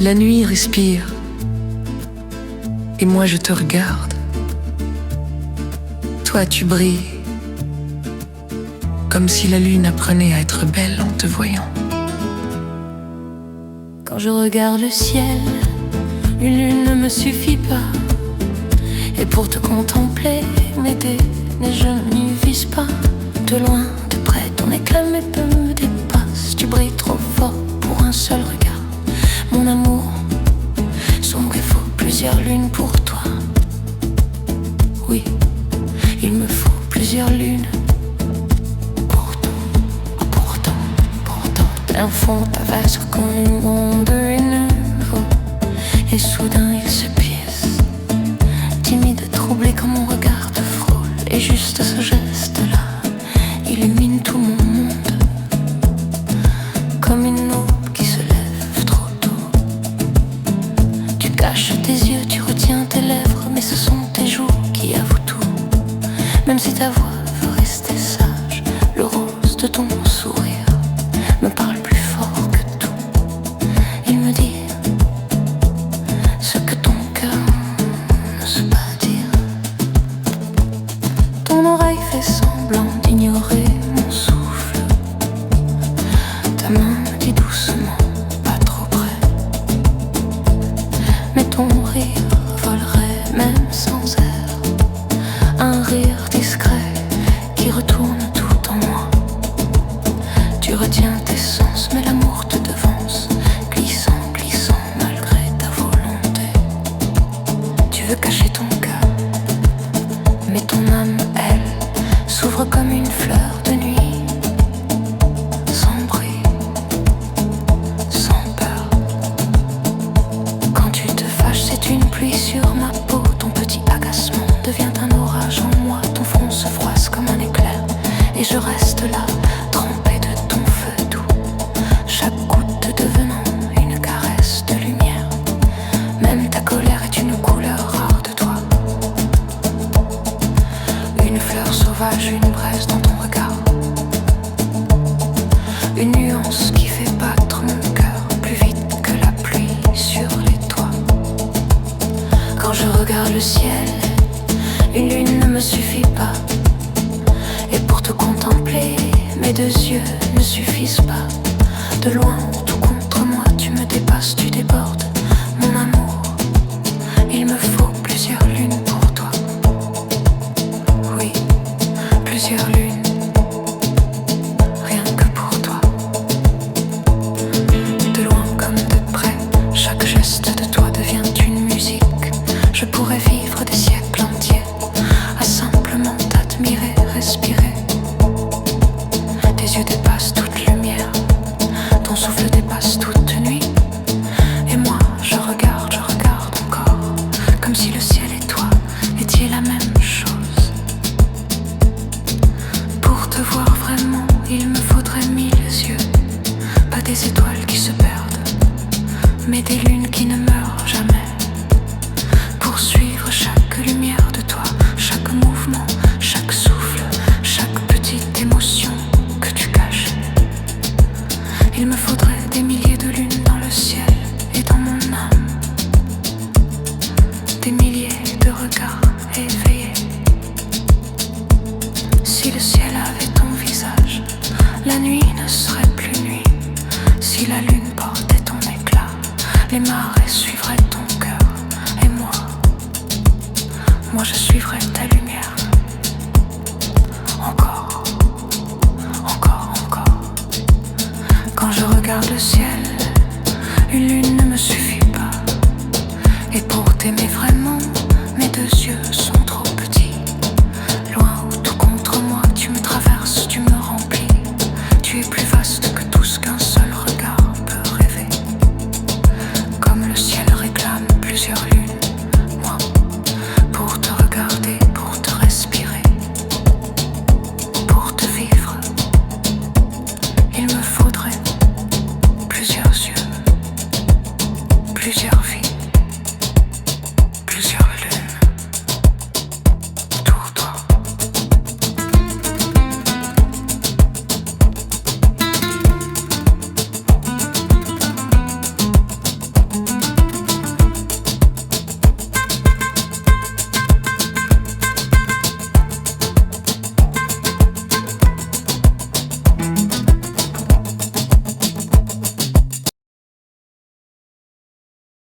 La nuit respire, et moi je te regarde. Toi tu brilles, comme si la lune apprenait à être belle en te voyant. Quand je regarde le ciel, une lune ne me suffit pas. Et pour te contempler, m'aider, mais je n'y vise pas. De loin, de près, ton éclat me dépasse. Tu brilles trop fort pour un seul regard. Mon amour, sombre, il faut plusieurs lunes pour toi. Oui, il me faut plusieurs lunes. Pourtant, d'un fond t'avasses comme un monde nouveau. Et soudain il se pisse, timide, troublé comme mon regard te frôle. Et juste ce geste-là illumine tout mon monde, comme une aube qui se lève trop tôt. Tu caches tes yeux, tu retiens tes lèvres, mais ce sont tes joues qui avouent tout. Même si ta voix veut rester sage, le rose de ton sourire me parle plus fort que tout. Il me dit ce que ton cœur ne sait pas dire. Ton oreille fait semblant d'ignorer mon souffle. Ta main dit doucement, pas trop près. Mais ton rire volerait même sans air. Un rire discret qui retourne tout en moi. Tu retiens tes sens, mais l'amour te devance, glissant, glissant malgré ta volonté. Tu veux cacher ton cœur, mais ton âme, elle, s'ouvre comme une fleur de nuit, sans bruit, sans peur. Quand tu te fâches, c'est une pluie sur ma peau. Ton petit agacement devient un orage en moi. Ton front se froisse comme un éclair, et je reste là, trempé de ton feu doux. Chaque goutte devenant une caresse de lumière. Même ta colère est une couleur rare de toi. Une fleur sauvage, une braise dans ton regard. Une nuance qui fait battre mon cœur plus vite que la pluie sur les toits. Quand je regarde le ciel, une lune ne me suffit pas. Et pour te contempler, mes deux yeux ne suffisent pas. De loin, tout contre moi, tu me dépasses, tu débordes. Mon amour, il me faut plusieurs lunes pour toi. Oui, plusieurs lunes, rien que pour toi. De loin comme de près, chaque geste de toi devient une musique. Je pourrais vivre des siècles entiers à simplement t'admirer, respirer. Tes yeux dépassent toute lumière, ton souffle dépasse toute nuit. Et moi, je regarde encore, comme si le ciel et toi étiez la même chose. Pour te voir vraiment, il me faudrait 1000 yeux. Pas des étoiles qui se perdent, mais des lunes qui ne meurent jamais. Pour suivre chaque lumière de toi, chaque mouvement, chaque souffle, chaque petite émotion que tu caches. Il me faudrait des milliers de lunes dans le ciel et dans mon âme. Des milliers de regards éveillés. Si le ciel avait ton visage, la nuit ne serait plus nuit. Si la lune portait ton éclat, les marées suivraient ton cœur. Et moi je suivrai ta lumière. Encore. Quand je regarde le ciel, une lune ne me suffit pas. Et pour t'aimer vraiment,